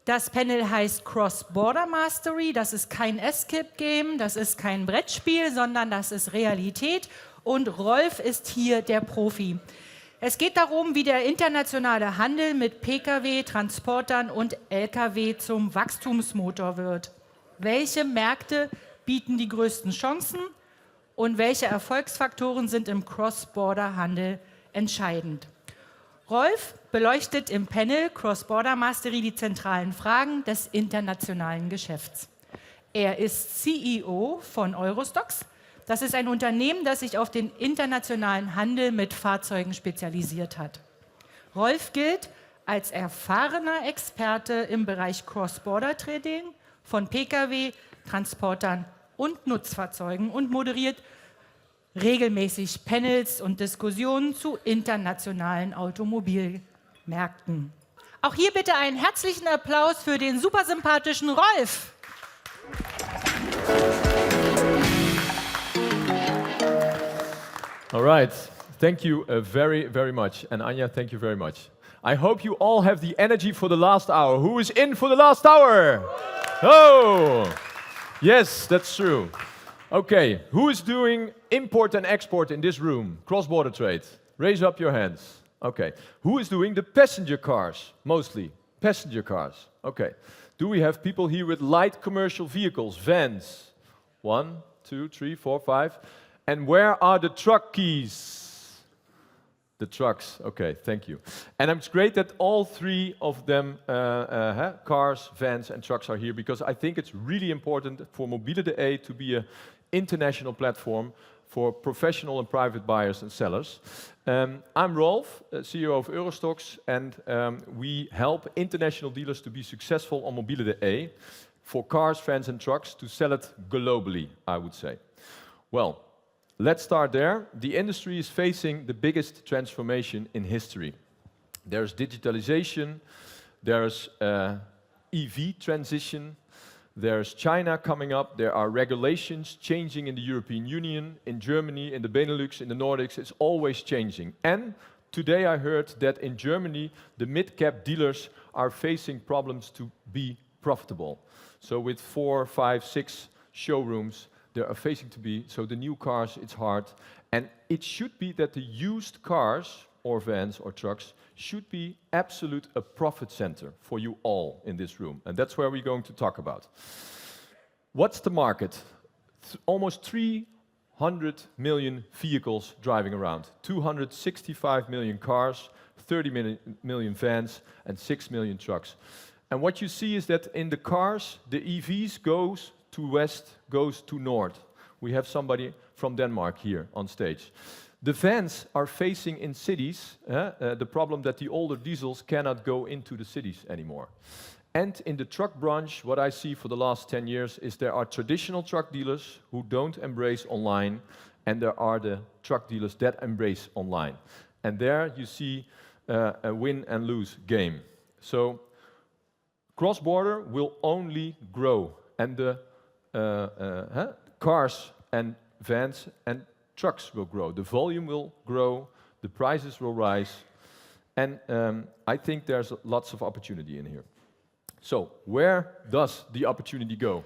Das Panel heißt Cross-Border Mastery. Das ist kein Escape-Game, das ist kein Brettspiel, sondern das ist Realität. Und Rolf ist hier der Profi. Es geht darum, wie der internationale Handel mit Pkw, Transportern und Lkw zum Wachstumsmotor wird. Welche Märkte bieten die größten Chancen und welche Erfolgsfaktoren sind im Cross-Border-Handel entscheidend? Rolf beleuchtet im Panel Cross-Border Mastery die zentralen Fragen des internationalen Geschäfts. Er ist CEO von Eurostocks. Das ist ein Unternehmen, das sich auf den internationalen Handel mit Fahrzeugen spezialisiert hat. Rolf gilt als erfahrener Experte im Bereich Cross-Border-Trading von Pkw, Transportern und Nutzfahrzeugen und moderiert regelmäßig Panels und Diskussionen zu internationalen Automobilmärkten. Auch hier bitte einen herzlichen Applaus für den supersympathischen Rolf. All right, thank you very, very much. And Anja, thank you very much. I hope you all have the energy for the last hour. Who is in for the last hour? Oh, yes, that's true. Okay, who is doing import and export in this room? Cross-border trade. Raise up your hands. Okay. Who is doing the passenger cars? Mostly passenger cars. Okay. Do we have people here with light commercial vehicles, vans? 1, 2, 3, 4, 5. And where are the truck keys? The trucks. Okay, thank you. And it's great that all three of them, cars, vans, and trucks are here, because I think it's really important for Mobility to be an international platform for professional and private buyers and sellers. I'm Rolf, CEO of Eurostocks, and we help international dealers to be successful on Mobility for cars, vans, and trucks to sell it globally, I would say. Well, let's start there. The industry is facing the biggest transformation in history. There's digitalization, there's EV transition, there's China coming up, there are regulations changing in the European Union, in Germany, in the Benelux, in the Nordics, it's always changing. And today I heard that in Germany, the mid-cap dealers are facing problems to be profitable. So with 4, 5, 6 showrooms, they are facing to be, so the new cars, it's hard. And it should be that the used cars, or vans, or trucks, should be absolute a profit center for you all in this room. And that's where we're going to talk about. What's the market? Almost 300 million vehicles driving around. 265 million cars, 30 million vans, and 6 million trucks. And what you see is that in the cars, the EVs goes to west, goes to north. We have somebody from Denmark here on stage. The vans are facing in cities the problem that the older diesels cannot go into the cities anymore. And in the truck branch, what I see for the last 10 years is there are traditional truck dealers who don't embrace online, and there are the truck dealers that embrace online. And there you see a win and lose game. So cross-border will only grow, and the cars and vans and trucks will grow. The volume will grow, the prices will rise, and I think there's lots of opportunity in here. So where does the opportunity go?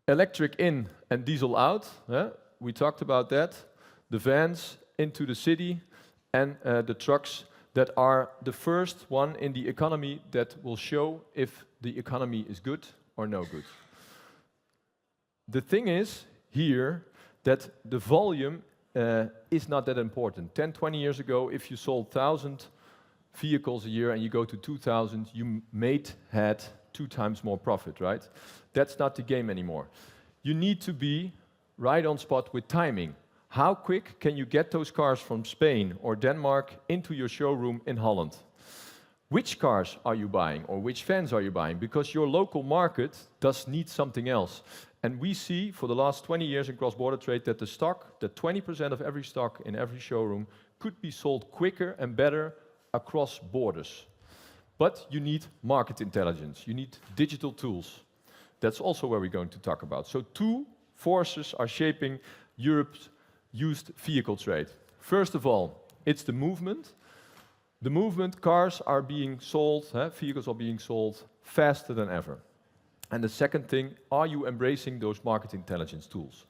Electric in and diesel out. We talked about that. The vans into the city, and the trucks that are the first one in the economy that will show if the economy is good or no good. The thing is here that the volume is not that important. 10, 20 years ago, if you sold 1,000 vehicles a year and you go to 2,000, you had 2 times more profit, right? That's not the game anymore. You need to be right on spot with timing. How quick can you get those cars from Spain or Denmark into your showroom in Holland? Which cars are you buying, or which vans are you buying? Because your local market does need something else. And we see for the last 20 years in cross-border trade that the stock, that 20% of every stock in every showroom could be sold quicker and better across borders. But you need market intelligence, you need digital tools. That's also where we're going to talk about. So 2 forces are shaping Europe's used vehicle trade. First of all, it's the movement. the movement, cars are being sold, vehicles are being sold faster than ever. And the second thing, are you embracing those market intelligence tools?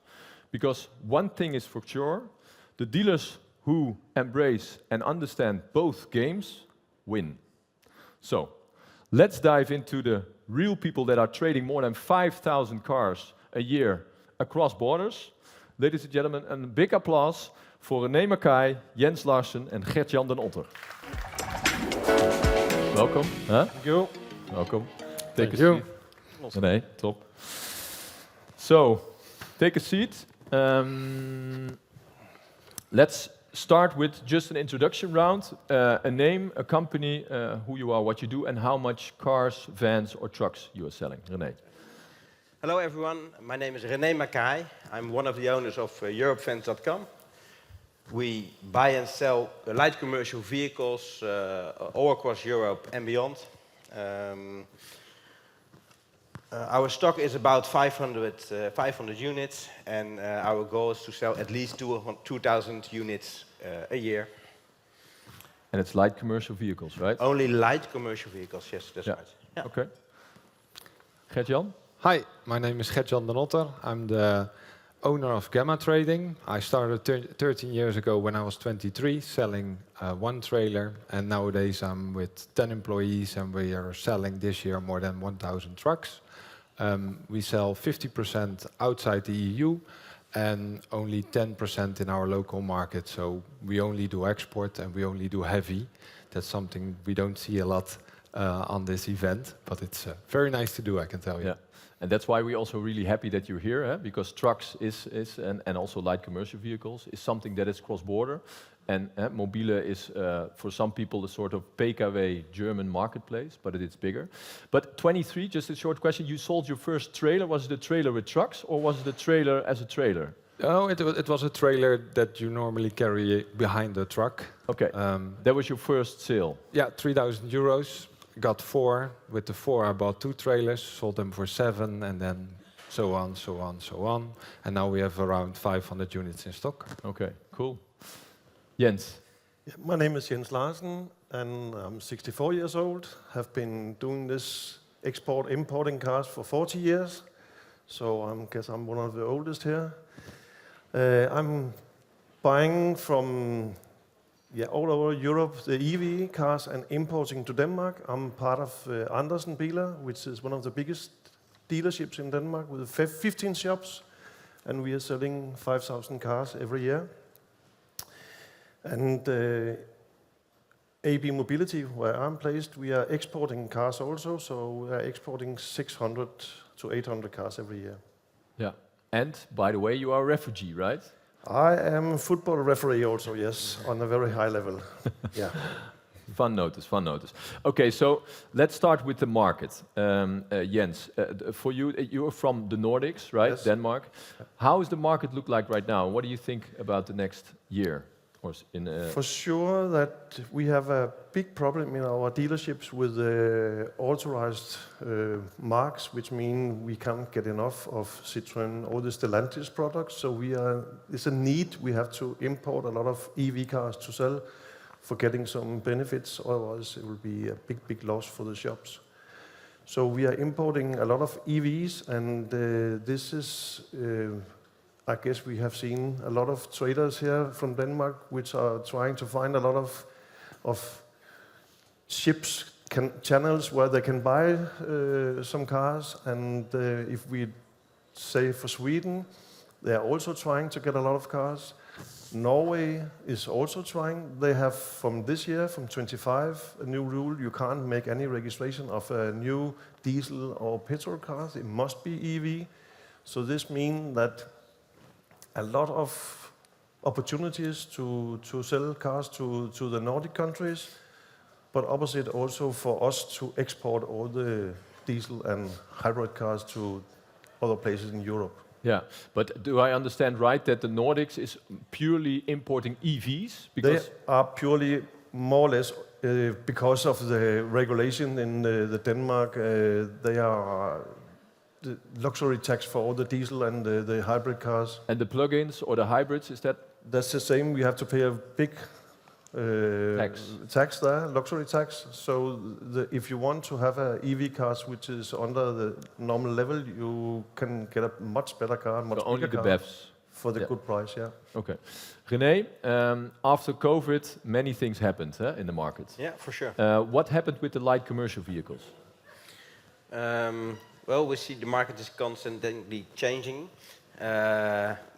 Because one thing is for sure, the dealers who embrace and understand both games win. So, let's dive into the real people that are trading more than 5,000 cars a year across borders. Ladies and gentlemen, a big applause for René Mackaay, Jens Larsen and Gert-Jan den Otter. Welcome. Thank you. Welcome. Thank Take a you. seat. René, top. So, take a seat. Let's start with just an introduction round. A name, a company, who you are, what you do, and how much cars, vans, or trucks you are selling. René. Hello everyone, my name is René Mackaay. I'm one of the owners of Europevans.com. We buy and sell light commercial vehicles all across Europe and beyond. Our stock is about 500 units, and our goal is to sell at least 2,000 units a year. And it's light commercial vehicles, right? Only light commercial vehicles, yes, that's right. Yeah. Okay. Gert-Jan? Hi, my name is Gert-Jan den Otter. I'm the owner of Gamma Trading. I started 13 years ago when I was 23, selling one trailer, and nowadays I'm with 10 employees, and we are selling this year more than 1,000 trucks. We sell 50% outside the EU and only 10% in our local market. So we only do export and we only do heavy. That's something we don't see a lot on this event, but it's very nice to do, I can tell you. Yeah. And that's why we're also really happy that you're here, because trucks and also light commercial vehicles is something that is cross-border. And Mobile is, for some people, a sort of PKW German marketplace, but it's bigger. But 23, just a short question, you sold your first trailer. Was it a trailer with trucks, or was it a trailer as a trailer? Oh, it was a trailer that you normally carry behind the truck. Okay, that was your first sale? Yeah, 3,000 euros. Got 4. With the 4, I bought 2 trailers, sold them for 7, and then so on, so on, so on. And now we have around 500 units in stock. Okay, cool. Jens? Yeah, my name is Jens Larsen, and I'm 64 years old. Have been doing this importing cars for 40 years. So I guess I'm one of the oldest here. I'm buying from all over Europe the EV cars and importing to Denmark. I'm part of Andersen Biler, which is one of the biggest dealerships in Denmark with 15 shops, and we are selling 5,000 cars every year. And AB Mobility, where I'm placed, we are exporting cars also, so we are exporting 600 to 800 cars every year. Yeah. And, by the way, you are a refugee, right? I am a football referee also, yes, on a very high level. Yeah. Fun notice, fun notice. Okay, so let's start with the market. Jens, for you, you're from the Nordics, right? Yes. Denmark. How does the market look like right now? What do you think about the next year? For sure that we have a big problem in our dealerships with authorized marks, which mean we can't get enough of Citroën or the Stellantis products. So it's a need. We have to import a lot of EV cars to sell for getting some benefits. Otherwise, it will be a big loss for the shops. So we are importing a lot of EVs, and this is. I guess we have seen a lot of traders here from Denmark which are trying to find a lot of ships channels where they can buy some cars. And if we say for Sweden, they are also trying to get a lot of cars. Norway is also trying. They have from this year, from 25, a new rule. You can't make any registration of a new diesel or petrol cars. It must be EV. So this means that a lot of opportunities to sell cars to the Nordic countries, but opposite also for us to export all the diesel and hybrid cars to other places in Europe. Yeah, but do I understand right that the Nordics is purely importing EVs? They are purely more or less because of the regulation in the Denmark. They are the luxury tax for all the diesel and the hybrid cars. And the plug-ins or the hybrids, is that? That's the same. We have to pay a big tax there, luxury tax. So if you want to have a EV cars which is under the normal level, you can get a much better car, much So only bigger the car BEVs. for the good price. Yeah. Okay. René, after COVID, many things happened in the market. Yeah, for sure. What happened with the light commercial vehicles? Well, we see the market is constantly changing.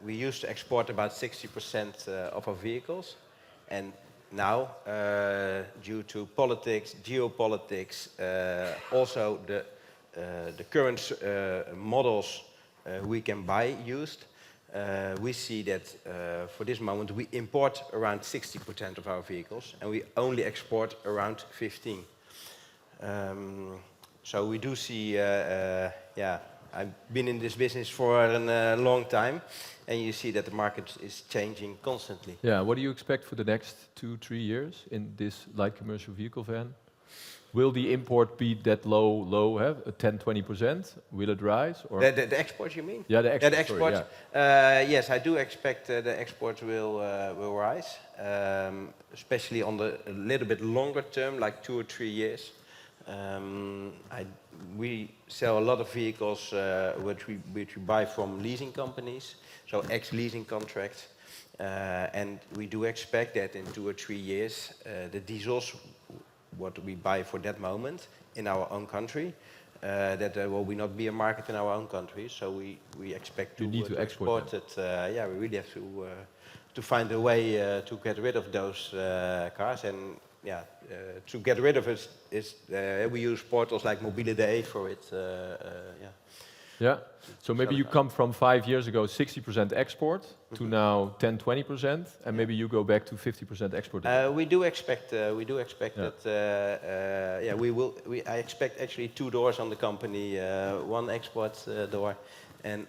We used to export about 60% of our vehicles, and now, due to politics, geopolitics, also the current models we can buy used, we see that for this moment we import around 60% of our vehicles, and we only export around 15%. So we do see, I've been in this business for a long time, and you see that the market is changing constantly. Yeah, what do you expect for the next 2-3 years in this light commercial vehicle van? Will the import be that low, 10-20%? Will it rise? Or? The export, you mean? Yeah, the export. Yeah, the export. Sorry, Yes, I do expect the exports will rise, especially on the a little bit longer term, like 2 or 3 years. We sell a lot of vehicles which we buy from leasing companies, so ex-leasing contracts, and we do expect that in 2 or 3 years the diesels, what we buy for that moment in our own country, that there will not be a market in our own country, so we expect to export it. Yeah, we really have to find a way to get rid of those cars, and yeah, to get rid of it is we use portals like Mobility for it. Yeah. So maybe you come from 5 years ago 60% export to now 10-20%, and maybe you go back to 50% export. We do expect that. Yeah, we will. I expect actually 2 doors on the company, one export door, and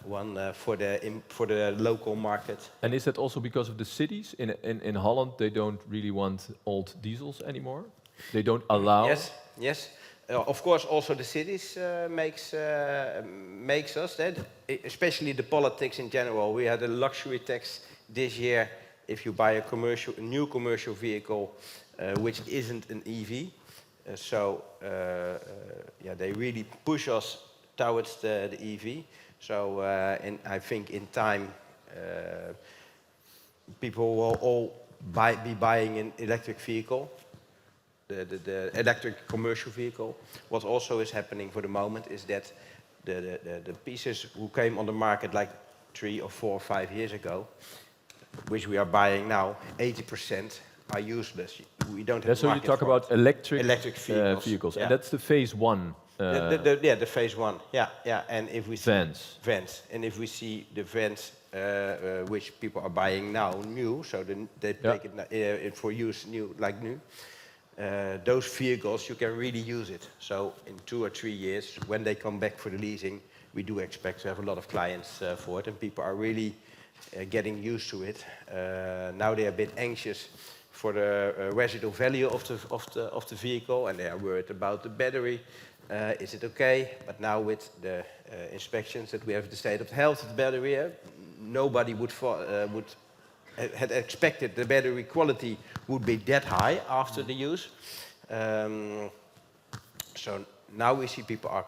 one for the local market. And is that also because of the cities in Holland? They don't really want old diesels anymore. They don't allow. Yes. Of course, also the cities makes us that, especially the politics in general. We had a luxury tax this year if you buy a new commercial vehicle, which isn't an EV. They really push us towards the EV. So, and I think in time, people will all be buying an electric vehicle. The electric commercial vehicle. What also is happening for the moment is that the pieces who came on the market like 3 or 4 or 5 years ago, which we are buying now, 80% are useless. We don't have. So you talk about electric vehicles, yeah. and that's the phase 1. The phase 1. Yeah. And if we see vans, and if we see the vans which people are buying now new, so they take it for use new. Those vehicles, you can really use it. So in 2 or 3 years, when they come back for the leasing, we do expect to have a lot of clients for it, and people are really getting used to it. Now they are a bit anxious for the residual value of the vehicle, and they are worried about the battery. Is it okay? But now with the inspections that we have, the state of the health of the battery, nobody would had expected the battery quality would be that high after the use. So now we see people are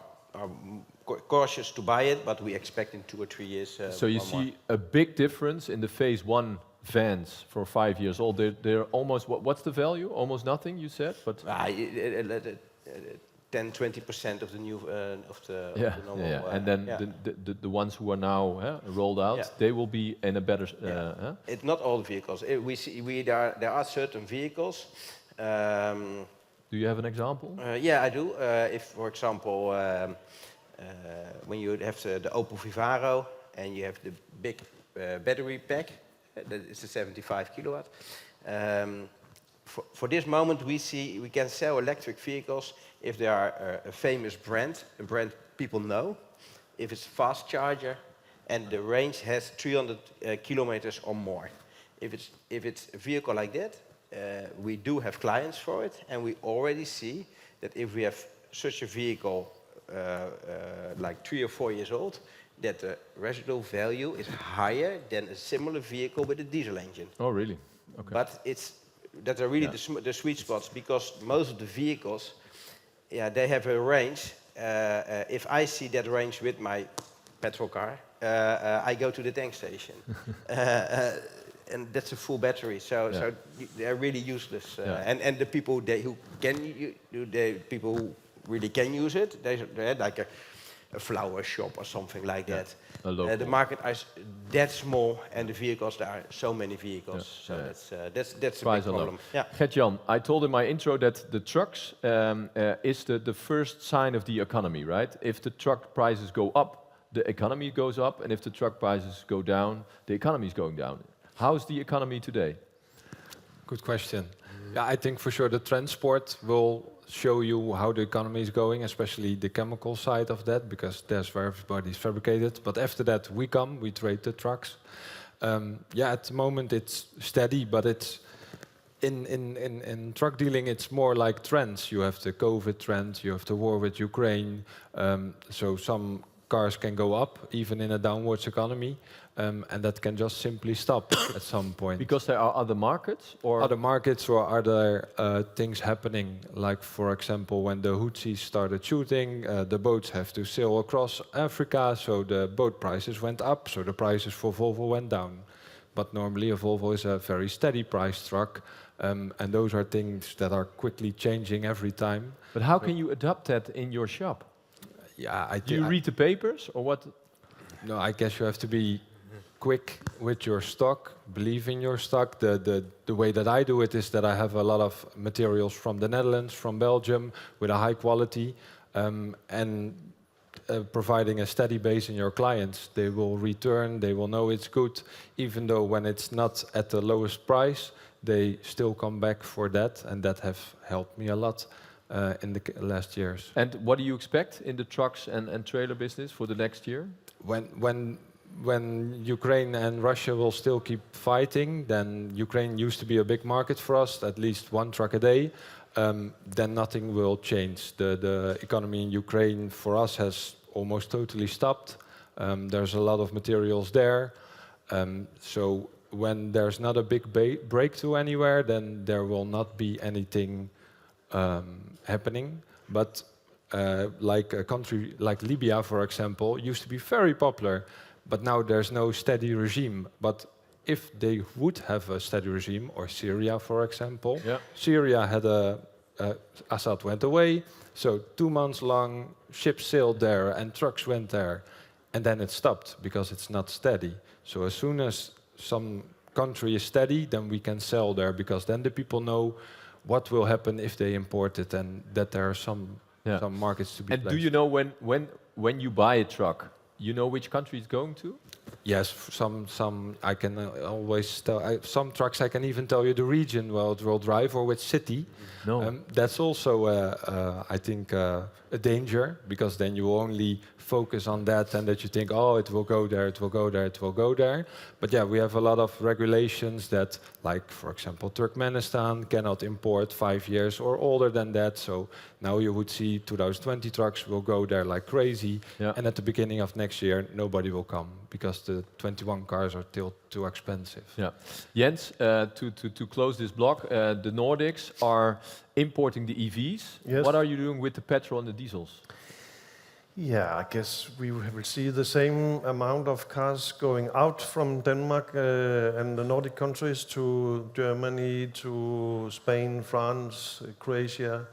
cautious to buy it, but we expect in 2 or 3 years. So you see a big difference in the phase 1 vans for 5 years old. They're almost, what's the value? Almost nothing, you said? But 10-20% of the new of the normal. Yeah. And then the ones who are now rolled out, they will be in a better. It's not all vehicles. We see there are certain vehicles. Do you have an example? Yeah, I do. If, for example, when you have the Opel Vivaro and you have the big battery pack, that is the 75 kilowatt. For this moment, we can sell electric vehicles if they are a famous brand, a brand people know, if it's fast charger, and the range has 300 kilometers or more. If it's a vehicle like that, we do have clients for it, and we already see that if we have such a vehicle like 3 or 4 years old, that the residual value is higher than a similar vehicle with a diesel engine. Oh, really? Okay. But it's that are really the sweet spots, because most of the vehicles, they have a range. If I see that range with my petrol car, I go to the tank station. And that's a full battery, so they're really useless. And the people who really can use it, they're like a flower shop or something like that. The market is that small, and the vehicles, there are so many vehicles. So that's a big problem. Gert-Jan, I told in my intro that the trucks is the first sign of the economy, right? If the truck prices go up, the economy goes up, and if the truck prices go down, the economy is going down. How's the economy today? Good question. Yeah, I think for sure the transport will show you how the economy is going, especially the chemical side of that, because that's where everybody's fabricated. But after that, we trade the trucks. At the moment it's steady, but it's in truck dealing, it's more like trends. You have the COVID trend, you have the war with Ukraine, so some cars can go up even in a downwards economy, and that can just simply stop at some point. Because there are other markets, or other things happening. Like for example, when the Houthis started shooting, the boats have to sail across Africa, so the boat prices went up, so the prices for Volvo went down. But normally a Volvo is a very steady price truck, and those are things that are quickly changing every time. But how can you adapt that in your shop? Do you read the papers, or what? No, I guess you have to be quick with your stock, believe in your stock. The way that I do it is that I have a lot of materials from the Netherlands, from Belgium, with a high quality, and providing a steady base in your clients. They will return, they will know it's good, even though when it's not at the lowest price, they still come back for that, and that have helped me a lot in the last years. And what do you expect in the trucks and trailer business for the next year? When Ukraine and Russia will still keep fighting, then Ukraine used to be a big market for us, at least one truck a day, then nothing will change. The economy in Ukraine for us has almost totally stopped. There's a lot of materials there. So when there's not a big breakthrough anywhere, then there will not be anything happening. But like a country like Libya, for example, used to be very popular, but now there's no steady regime. But if they would have a steady regime, or Syria, for example, Syria had Assad went away, so 2 months long ships sailed there and trucks went there, and then it stopped because it's not steady. So as soon as some country is steady, then we can sell there, because then the people know what will happen if they import it, and that there are some markets to be placed. And do you know when you buy a truck, you know which country it's going to? Yes, some I can always tell. Some trucks I can even tell you the region where it will drive or which city. No. That's also, I think, a danger, because then you only focus on that, and that you think, oh, it will go there, it will go there, it will go there. But yeah, we have a lot of regulations that, like, for example, Turkmenistan cannot import 5 years or older than that. So now you would see 2020 trucks will go there like crazy. Yeah. And at the beginning of next year, nobody will come, because the 21 cars are still too expensive. Yeah. Jens, to close this block, the Nordics are importing the EVs. Yes. What are you doing with the petrol and the diesels? Yeah, I guess we will see the same amount of cars going out from Denmark and the Nordic countries to Germany, to Spain, France, Croatia.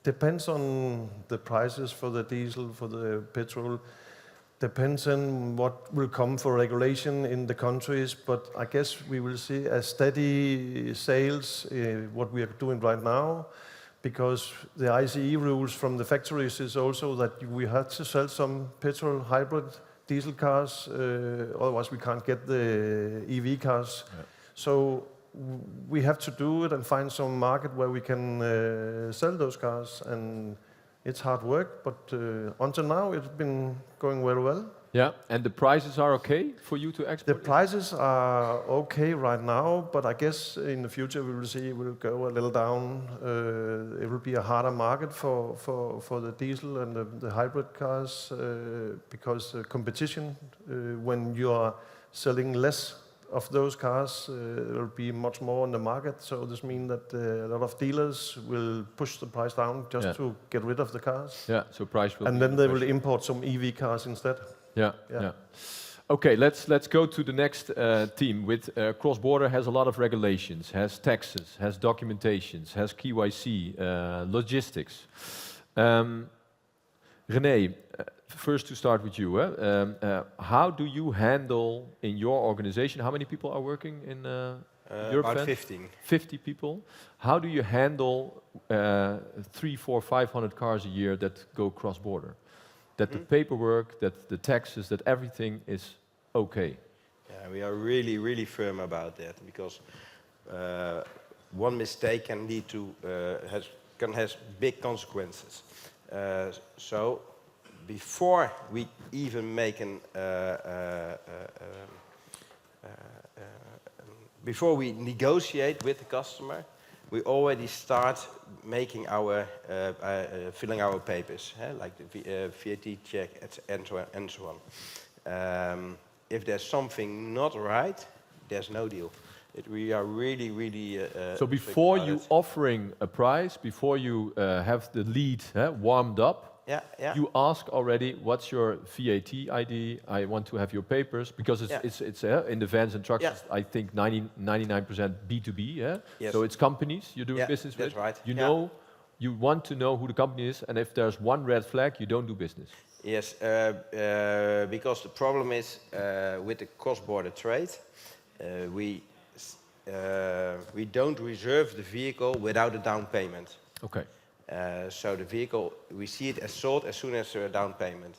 Depends on the prices for the diesel, for the petrol. Depends on what will come for regulation in the countries, but I guess we will see a steady sales, what we are doing right now, because the ICE rules from the factories is also that we have to sell some petrol hybrid diesel cars, otherwise we can't get the EV cars. Yeah. So we have to do it and find some market where we can sell those cars, and it's hard work, but until now it's been going very well. Yeah, and the prices are okay for you to export? The prices are okay right now, but I guess in the future we will see it will go a little down. It will be a harder market for the diesel and the hybrid cars, because the competition, when you are selling less of those cars, there will be much more on the market. So this means that a lot of dealers will push the price down just to get rid of the cars. Yeah, so price will And be then they will pressure. import some EV cars instead. Yeah, Yeah. yeah. Okay, let's go to the next team. With cross-border has a lot of regulations, has taxes, has documentations, has KYC, logistics. René, first to start with you. How do you handle in your organization? How many people are working in Europe? About 15. 50 people. How do you handle 300, 400, 500 cars a year that go cross-border? That the paperwork, that the taxes, that everything is okay. Yeah, we are really, really firm about that because one mistake can lead to has big consequences. So before we even make before we negotiate with the customer, we already start making our filling our papers, like the VAT check and so on. If there's something not right, there's no deal. We are really, really. So before you offering a price, before you have the lead warmed up, you ask already, what's your VAT ID? I want to have your papers because it's in the vans and trucks. I think 99% B2B. Yes. So it's companies you're doing business with. That's right. You know, you want to know who the company is, and if there's one red flag, you don't do business. Yes, because the problem is with the cross-border trade, we don't reserve the vehicle without a down payment. Okay. So the vehicle, we see it as sold as soon as there is a down payment.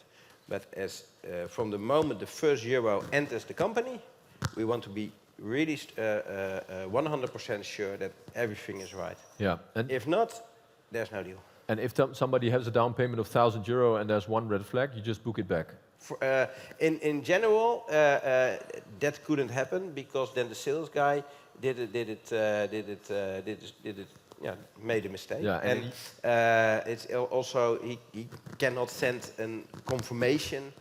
But as from the moment the first euro enters the company, we want to be really 100% sure that everything is right. Yeah. And if not, there's no deal. And if somebody has a down payment of €1,000 and there's one red flag, you just book it back. In general, that couldn't happen because then the sales guy made a mistake. Yeah, and it's also he cannot send a confirmation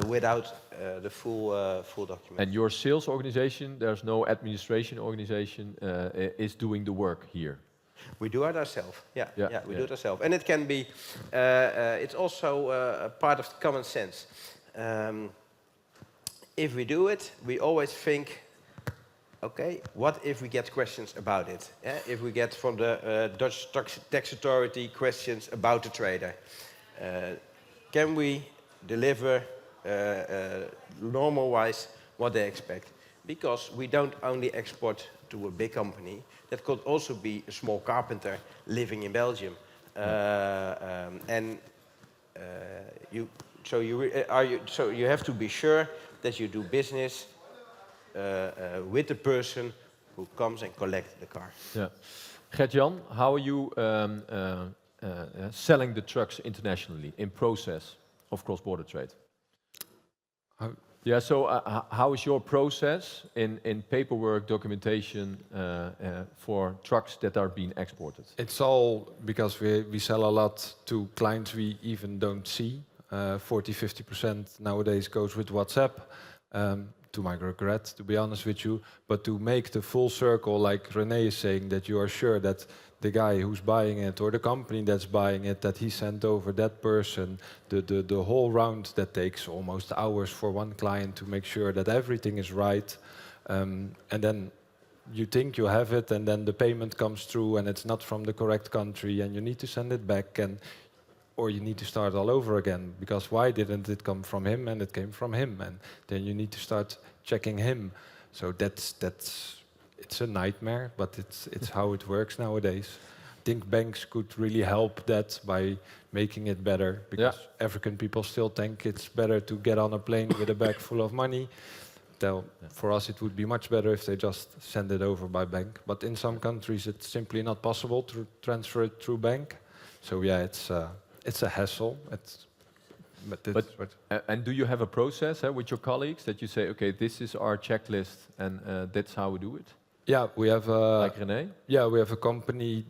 without the full document. And your sales organization, there's no administration organization, is doing the work here. We do it ourselves. We do it ourselves, and it can be. It's also a part of common sense. If we do it, we always think, okay, what if we get questions about it? If we get from the Dutch tax authority questions about the trader, can we deliver normal-wise what they expect? Because we don't only export to a big company. That could also be a small carpenter living in Belgium, so you have to be sure that you do business with the person who comes and collects the car. Yeah, Gert-Jan, how are you selling the trucks internationally in process of cross-border trade? Yeah, so how is your process in paperwork, documentation for trucks that are being exported? It's all because we sell a lot to clients we even don't see. 40-50% nowadays goes with WhatsApp, to my regret, to be honest with you. But to make the full circle, like René is saying, that you are sure that the guy who's buying it or the company that's buying it, that he sent over that person, the whole round that takes almost hours for one client to make sure that everything is right. And then you think you have it, and then the payment comes through and it's not from the correct country, and you need to send it back, or you need to start all over again, because why didn't it come from him and it came from him? And then you need to start checking him. So it's a nightmare, but it's how it works nowadays. I think banks could really help that by making it better, because African people still think it's better to get on a plane with a bag full of money. For us, it would be much better if they just send it over by bank. But in some countries, it's simply not possible to transfer it through bank. So yeah, it's a hassle. And do you have a process with your colleagues that you say, okay, this is our checklist and that's how we do it? Yeah, we have like René? Yeah, we have a company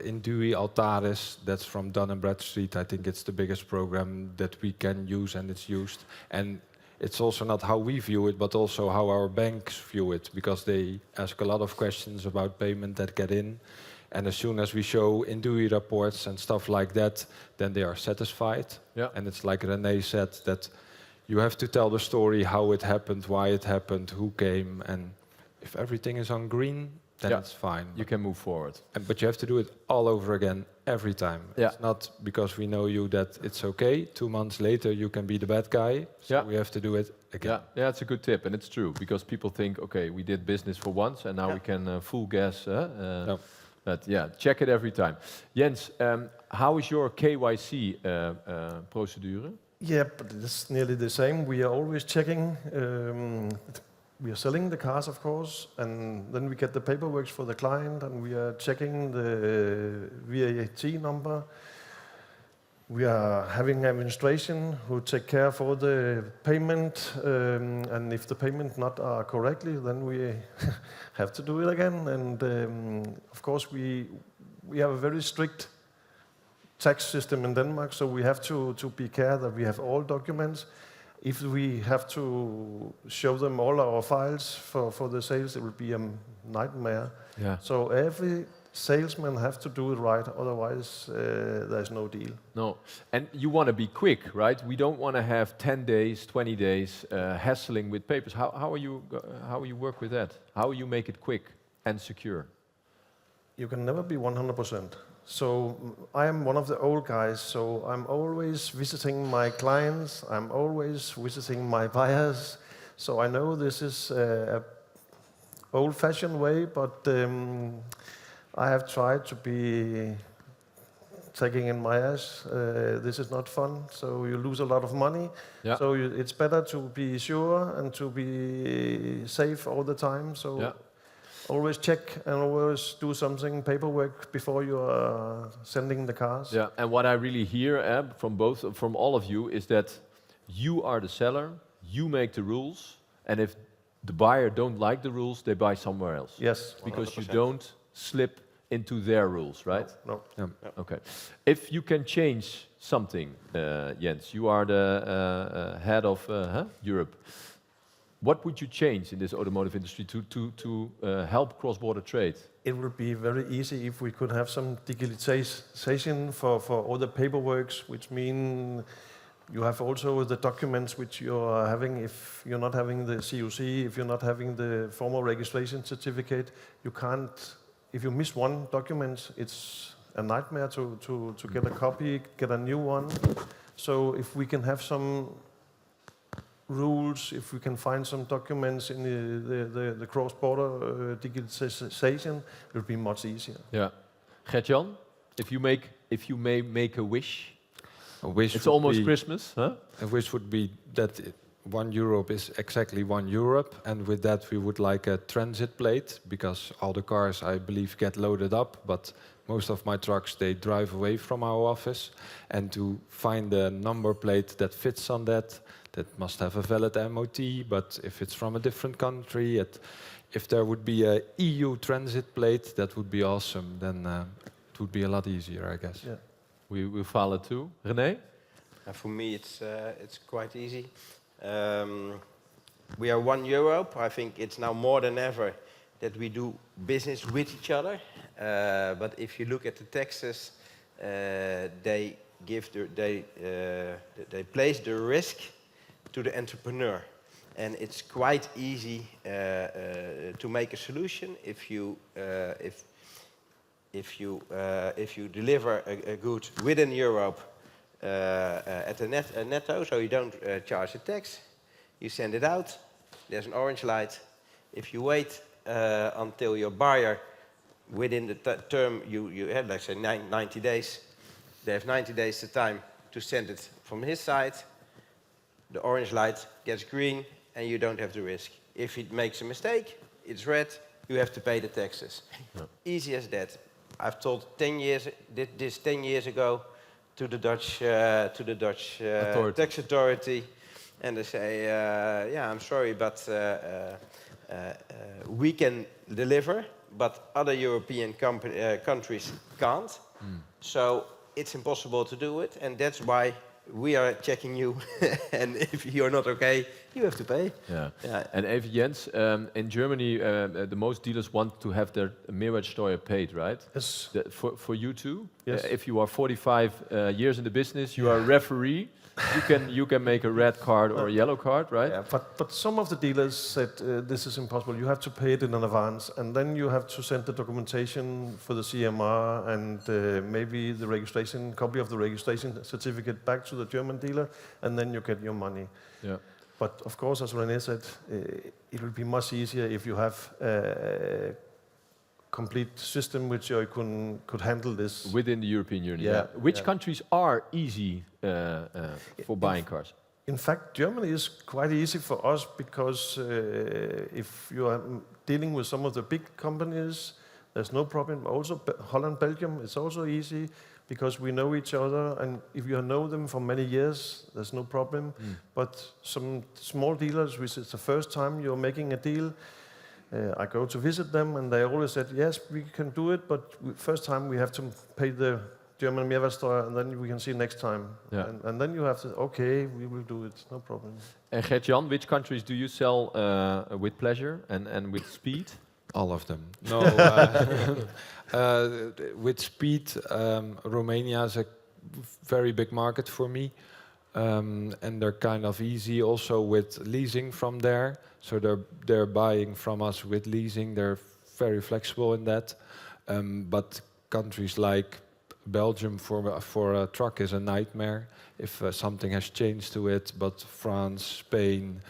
in Dewey, Altaris, that's from Dun & Bradstreet. I think it's the biggest program that we can use, and it's used. And it's also not how we view it, but also how our banks view it, because they ask a lot of questions about payment that get in. And as soon as we show INDUI reports and stuff like that, then they are satisfied. Yeah. And it's like René said, that you have to tell the story, how it happened, why it happened, who came, and if everything is on green, then Yeah. it's fine. You can move forward. But you have to do it all over again every time. Yeah. It's not because we know you that it's okay. 2 months later, you can be the bad guy. So Yeah. we have to do it again. Yeah, it's a good tip, and it's true because people think, okay, we did business for once, and now we can full gas. But yeah, check it every time. Jens, how is your KYC procedure? Yeah, but it's nearly the same. We are always checking. We are selling the cars, of course, and then we get the paperwork for the client, and we are checking the VAT number. We are having administration who take care for the payment, and if the payment not are correctly, then we have to do it again. And of course, we have a very strict tax system in Denmark, so we have to be care that we have all documents. If we have to show them all our files for the sales, it will be a nightmare. Yeah. So every salesman have to do it right, otherwise there's no deal. No, and you want to be quick, right? We don't want to have 10 days, 20 days hassling with papers. How are you work with that? How you make it quick and secure? You can never be 100%. So I am one of the old guys, so I'm always visiting my clients, I'm always visiting my buyers. So I know this is a old-fashioned way, but I have tried to be taking in my ass. This is not fun, so you lose a lot of money. Yeah. So it's better to be sure and to be safe all the time. So. Yeah. Always check and always do something paperwork before you are sending the cars. Yeah, and what I really hear from all of you is that you are the seller, you make the rules, and if the buyer don't like the rules, they buy somewhere else. Yes. Because you don't slip into their rules, right? No. Okay. If you can change something, Jens, you are the head of Europe. What would you change in this automotive industry to help cross-border trade? It would be very easy if we could have some digitalization for all the paperworks, which mean you have also the documents which you are having. If you're not having the COC, if you're not having the formal registration certificate, you can't. If you miss one document, it's a nightmare to get a copy, get a new one. So if we can have some rules, if we can find some documents in the cross-border digitalization, it will be much easier. Yeah. Gert-Jan, if you may make a wish. A wish. It's almost Christmas, huh? A wish would be that one Europe is exactly one Europe, and with that we would like a transit plate, because all the cars, I believe, get loaded up, but most of my trucks, they drive away from our office, and to find a number plate that fits on that must have a valid MOT, but if it's from a different country, if there would be a EU transit plate, that would be awesome, then it would be a lot easier, I guess. Yeah. We will follow too. René? For me, it's quite easy. We are one Europe. I think it's now more than ever that we do business with each other. But if you look at the taxes, they place the risk to the entrepreneur, and it's quite easy to make a solution if you deliver a good within Europe at a netto, so you don't charge a tax. You send it out. There's an orange light. If you wait until your buyer, within the term you had, let's say 90 days, they have 90 days the time to send it from his side. The orange light gets green, and you don't have the risk. If he makes a mistake, it's red. You have to pay the taxes. Yeah. Easy as that. I've told 10 years did this 10 years ago to the Dutch tax authority, and they say, "Yeah, I'm sorry, but we can deliver, but other European countries can't. So it's impossible to do it, and that's why we are checking you. And if you're not okay, you have to pay. Yeah. Yeah. And even Jens, in Germany, the most dealers want to have their Mehrwertsteuer paid, right? Yes. For you too? Yes. If you are 45 years in the business, you are a referee, you can make a red card or a yellow card, right? Yeah, but some of the dealers said this is impossible. You have to pay it in advance, and then you have to send the documentation for the CMR and maybe the registration copy of the registration certificate back to the German dealer, and then you get your money. Yeah. But of course, as René said, it will be much easier if you have a complete system which you could handle this. Within the European Union. Yeah, Which yeah. countries are easy for buying cars? In fact, Germany is quite easy for us because if you are dealing with some of the big companies, there's no problem. Also, Holland, Belgium, it's also easy because we know each other, and if you know them for many years, there's no problem. But some small dealers, which is the first time you're making a deal, I go to visit them, and they always said, yes, we can do it, but first time we have to pay the German Mehrwertsteuer, and then we can see next time. Yeah. And then you have to, okay, we will do it, no problem. And Gert-Jan, which countries do you sell with pleasure and with speed? All of them. No, with speed, Romania is a very big market for me, and they're kind of easy also with leasing from there. So they're buying from us with leasing. They're very flexible in that. But countries like Belgium for a truck is a nightmare if something has changed to it. But France, Spain,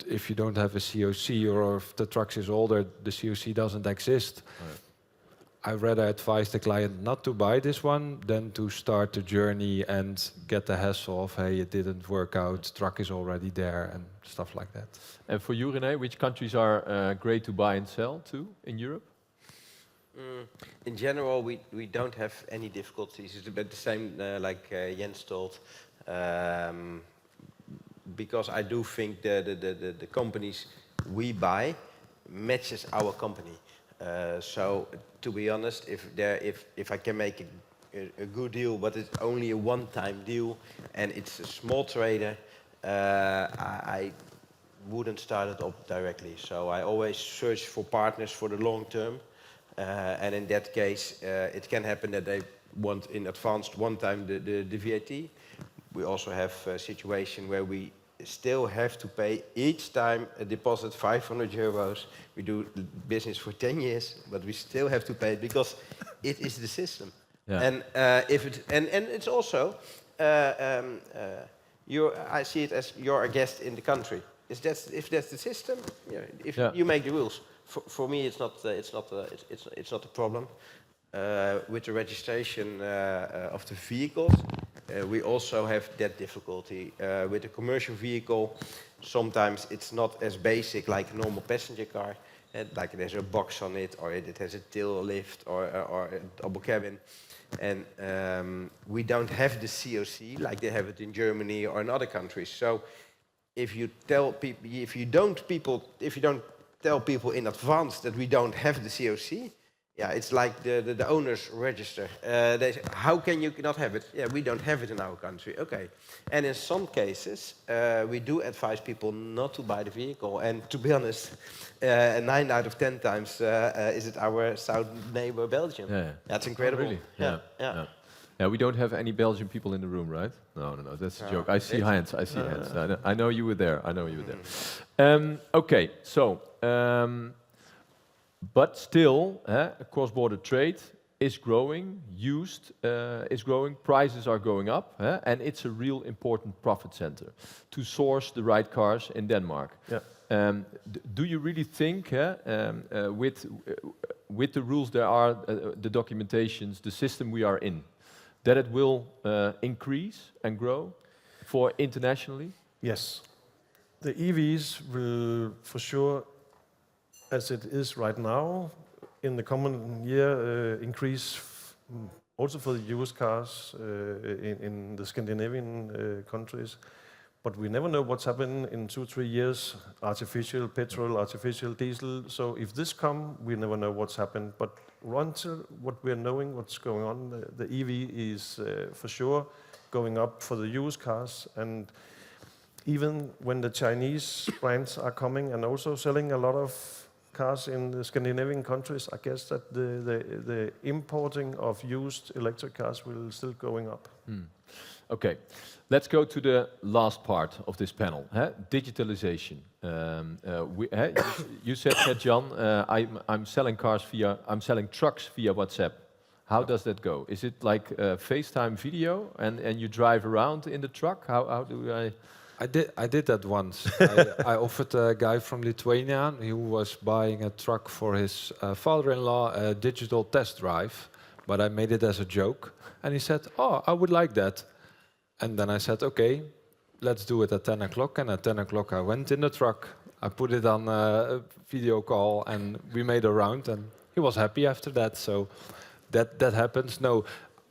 if you don't have a COC or if the truck is older, the COC doesn't exist. Right. I rather advise the client not to buy this one than to start the journey and get the hassle of, hey, it didn't work out, truck is already there, and stuff like that. And for you, René, which countries are great to buy and sell to in Europe? In general, we don't have any difficulties. It's a bit the same like Jens told. Because I do think the companies we buy matches our company. So to be honest, if I can make a good deal, but it's only a one-time deal and it's a small trader, I wouldn't start it up directly. So I always search for partners for the long term. And in that case, it can happen that they want in advance one time the VAT. We also have a situation where we still have to pay each time a deposit 500 euros. We do business for 10 years, but we still have to pay it because it is the system. Yeah. And it's also I see it as you're a guest in the country. If that's the system, you make the rules. For me, it's not a problem. With the registration of the vehicles, we also have that difficulty. With a commercial vehicle, sometimes it's not as basic like a normal passenger car. Like there's a box on it, or it has a tail lift, or a double cabin. And we don't have the COC like they have it in Germany or in other countries. So if you don't tell people in advance that we don't have the COC, yeah, it's like the owners register. They say, how can you not have it? Yeah, we don't have it in our country. Okay. And in some cases, we do advise people not to buy the vehicle. And to be honest, 9 out of 10 times is it our south neighbor Belgium. Yeah. That's incredible. Oh, really? Yeah. Yeah, we don't have any Belgian people in the room, right? No, that's a joke. I see hands. I know you were there. Okay, so, but still, cross-border trade is growing, is growing, prices are going up, and it's a real important profit center to source the right cars in Denmark. Yeah. Do you really think, with the rules there are, the documentations, the system we are in, that it will increase and grow for internationally? Yes. The EVs will, for sure, as it is right now, in the coming year, increase also for the used cars in the Scandinavian countries. But we never know what's happening in 2-3 years, artificial petrol, artificial diesel. So if this comes, we never know what's happened. But until what we're knowing, what's going on, the EV is for sure going up for the used cars. And even when the Chinese brands are coming and also selling a lot of cars in the Scandinavian countries, I guess that the importing of used electric cars will still going up. Okay, let's go to the last part of this panel, digitalization. You said, Gert-Jan, I'm selling trucks via WhatsApp. How does that go? Is it like FaceTime video and you drive around in the truck? How do I... I did that once. I offered a guy from Lithuania who was buying a truck for his father-in-law a digital test drive, but I made it as a joke. And he said, "Oh, I would like that." And then I said, "Okay, let's do it at 10 o'clock." And at 10 o'clock I went in the truck, I put it on a video call, and we made a round, and he was happy after that. So that happens. No,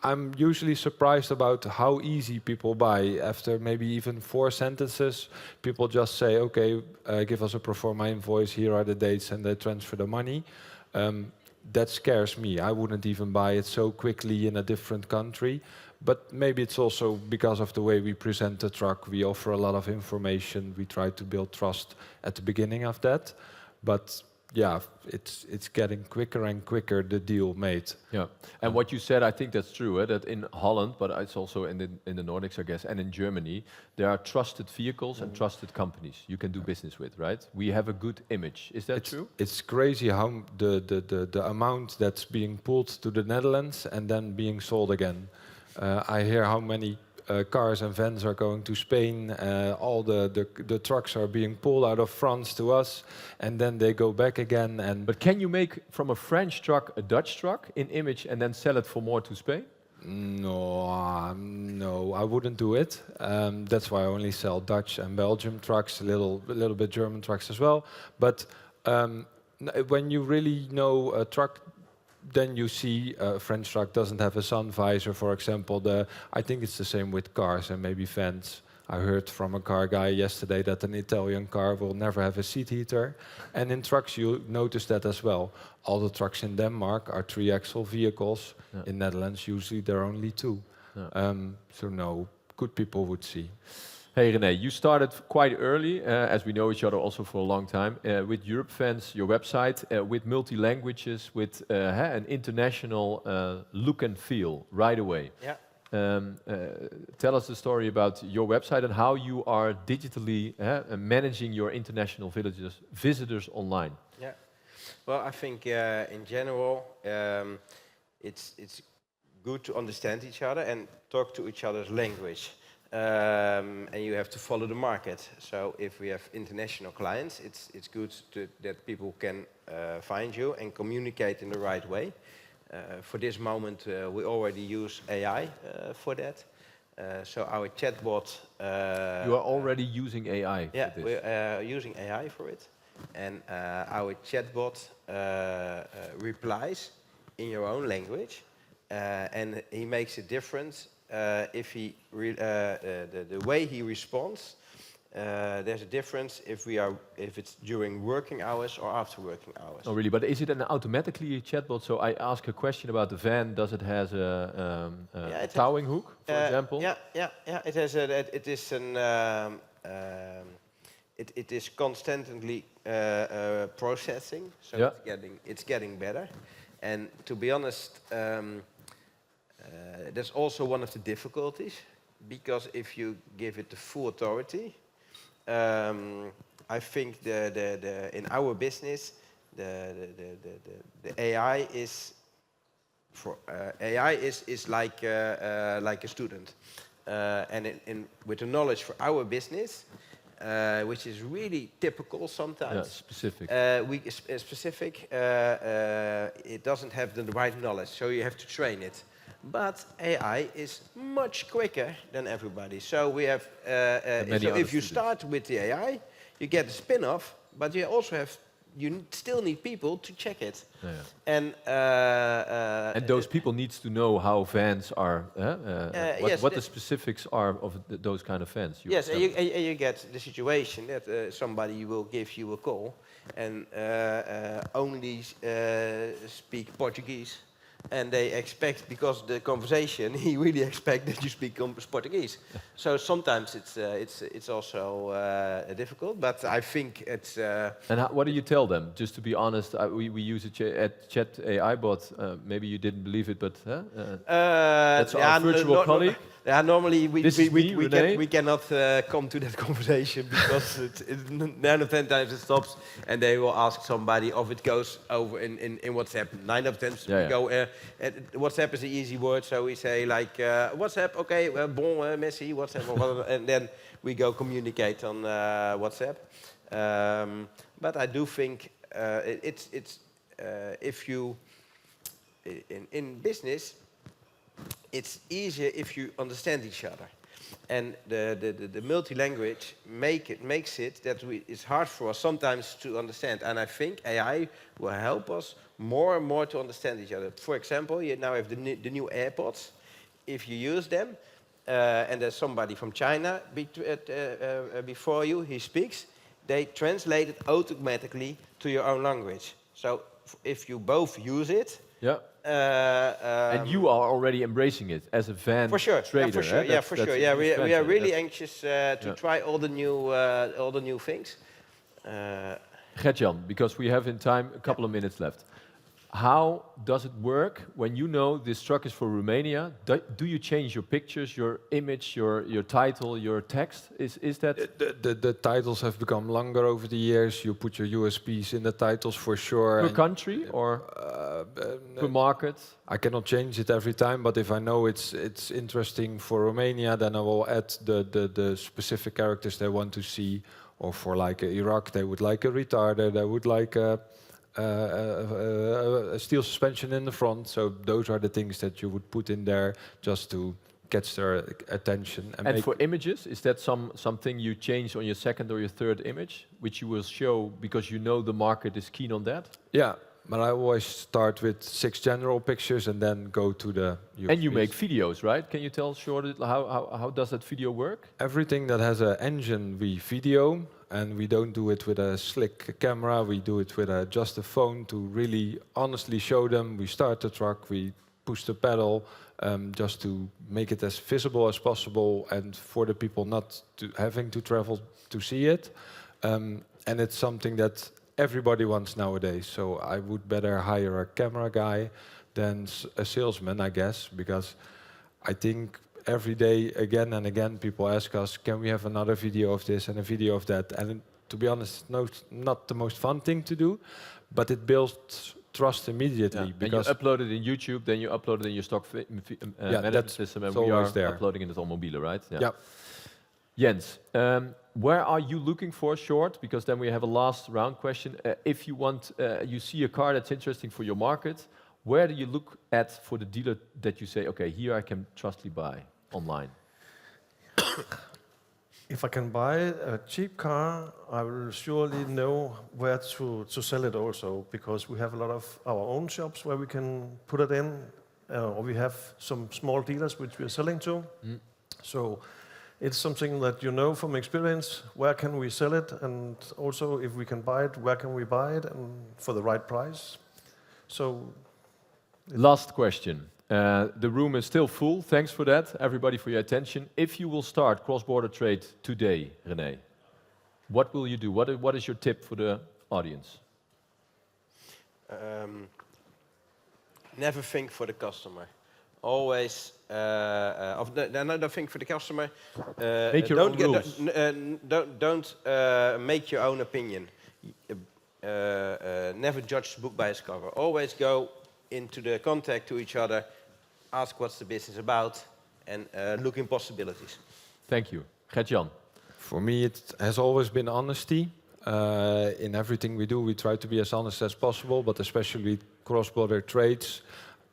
I'm usually surprised about how easy people buy. After maybe even 4 sentences, people just say, "Okay, give us a pro forma invoice, here are the dates," and they transfer the money. That scares me. I wouldn't even buy it so quickly in a different country. But maybe it's also because of the way we present the truck. We offer a lot of information. We try to build trust at the beginning of that. But yeah, it's getting quicker and quicker, the deal made. Yeah, and what you said, I think that's true, that in Holland, but it's also in the Nordics, I guess, and in Germany, there are trusted vehicles and trusted companies you can do business with, right? We have a good image. Is that true? It's crazy how the amount that's being pulled to the Netherlands and then being sold again. I hear how many cars and vans are going to Spain. All the trucks are being pulled out of France to us, and then they go back again. And but can you make from a French truck a Dutch truck in image and then sell it for more to Spain? No, I wouldn't do it. That's why I only sell Dutch and Belgium trucks, a little bit German trucks as well. But when you really know a truck, then you see a French truck doesn't have a sun visor, for example. I think it's the same with cars and maybe vans. I heard from a car guy yesterday that an Italian car will never have a seat heater. And in trucks, you notice that as well. All the trucks in Denmark are 3-axle vehicles. Yeah. In Netherlands, usually there are only 2. Yeah. So no, good people would see. Hey René, you started quite early, as we know each other also for a long time, with Europfans, your website, with multi-languages, with an international look and feel right away. Yeah. Tell us the story about your website and how you are digitally managing your international visitors online. Yeah. Well, I think in general, it's good to understand each other and talk to each other's language. And you have to follow the market. So if we have international clients, it's good that people can find you and communicate in the right way. For this moment, we already use AI for that. So our chatbot... you are already using AI yeah, for this? we're using AI for it. And our chatbot replies in your own language. And he makes a difference. If the way he responds, there's a difference if it's during working hours or after working hours. Oh, really? But is it an automatically chatbot? So I ask a question about the van. Does it has a towing hook, for example? Yeah. It has it is constantly processing, so it's getting better. And to be honest. That's also one of the difficulties, because if you give it the full authority, I think in our business the AI is like a student, and with the knowledge for our business, which is really typical sometimes. Yeah, specific. It doesn't have the right knowledge, so you have to train it. But AI is much quicker than everybody. So we have. So if you start with the AI, you get a spin-off, but you also still need people to check it. Yeah. And those people needs to know how vans are. What the specifics are of those kind of vans. Yes, and you get the situation that somebody will give you a call and only speak Portuguese. and they expect, because the conversation, he really expects that you speak Portuguese. So sometimes it's also difficult, but I think it's... And what do you tell them? Just to be honest, we use a chat AI bot. Maybe you didn't believe it, but that's our virtual colleague. Yeah, normally we cannot come to that conversation because 9 of 10 times it stops, and they will ask somebody, or it goes over in WhatsApp. 9 of 10 we go. WhatsApp is the easy word, so we say like WhatsApp, okay, bon, merci, WhatsApp, and then we go communicate on WhatsApp. But I do think it's if you in business, it's easier if you understand each other, and the multi-language makes it that it's hard for us sometimes to understand. And I think AI will help us more and more to understand each other. For example, you now have the new AirPods. If you use them, and there's somebody from China before you, he speaks, they translate it automatically to your own language. So if you both use it, and you are already embracing it as a van trader. For sure. We are really anxious to try all the new things. Gert-Jan, because we have in time a couple of minutes left. How does it work when you know this truck is for Romania? Do you change your pictures, your image, your title, your text? Is that the titles have become longer over the years? You put your USPs in the titles for sure. Per country or per market? I cannot change it every time, but if I know it's interesting for Romania, then I will add the specific characters they want to see. Or for like Iraq, they would like a retarder. They would like a steel suspension in the front. So those are the things that you would put in there just to catch their attention. And for images, is that something you change on your second or your third image, which you will show because you know the market is keen on that? Yeah, but I always start with 6 general pictures and then go to the USPs. And you make videos, right? Can you tell short how does that video work? Everything that has an engine we video. And we don't do it with a slick camera, we do it with just a phone to really honestly show them. We start the truck, we push the pedal, just to make it as visible as possible and for the people not having to travel to see it. And it's something that everybody wants nowadays. So I would better hire a camera guy than a salesman, I guess, because I think every day, again and again, people ask us, can we have another video of this and a video of that? And to be honest, not the most fun thing to do, but it builds trust immediately. Yeah. Because and you upload it in YouTube, then you upload it in your stock management system, and we are uploading it on Mobile, right? Yeah. Jens, where are you looking for short? Because then we have a last round question. If you want, you see a car that's interesting for your market, where do you look at for the dealer that you say, okay, here I can trustly buy online? If I can buy a cheap car, I will surely know where to sell it also, because we have a lot of our own shops where we can put it in, or we have some small dealers which we are selling to. So it's something that you know from experience, where can we sell it, and also if we can buy it, where can we buy it, and for the right price. So last question. The room is still full. Thanks for that, everybody, for your attention. If you will start cross-border trade today, René, what will you do? What is your tip for the audience? Never think for the customer. Always, don't think for the customer. Make your own rules. Don't make your own opinion. Never judge the book by its cover. Always go into the contact to each other, ask what's the business about, and look in possibilities. Thank you. Gert-Jan. For me, it has always been honesty. In everything we do, we try to be as honest as possible, but especially cross-border trades,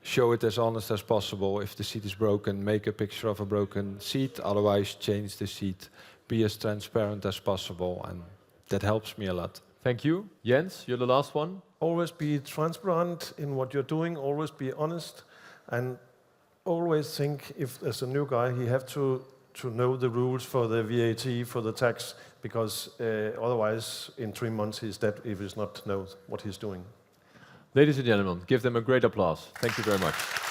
show it as honest as possible. If the seat is broken, make a picture of a broken seat, otherwise change the seat. Be as transparent as possible, and that helps me a lot. Thank you. Jens, you're the last one. always be transparent in what you're doing, always be honest, and always think if as a new guy, he have to know the rules for the VAT, for the tax, because otherwise in 3 months he's dead if he's not knows what he's doing. Ladies and gentlemen, give them a great applause. Thank you very much.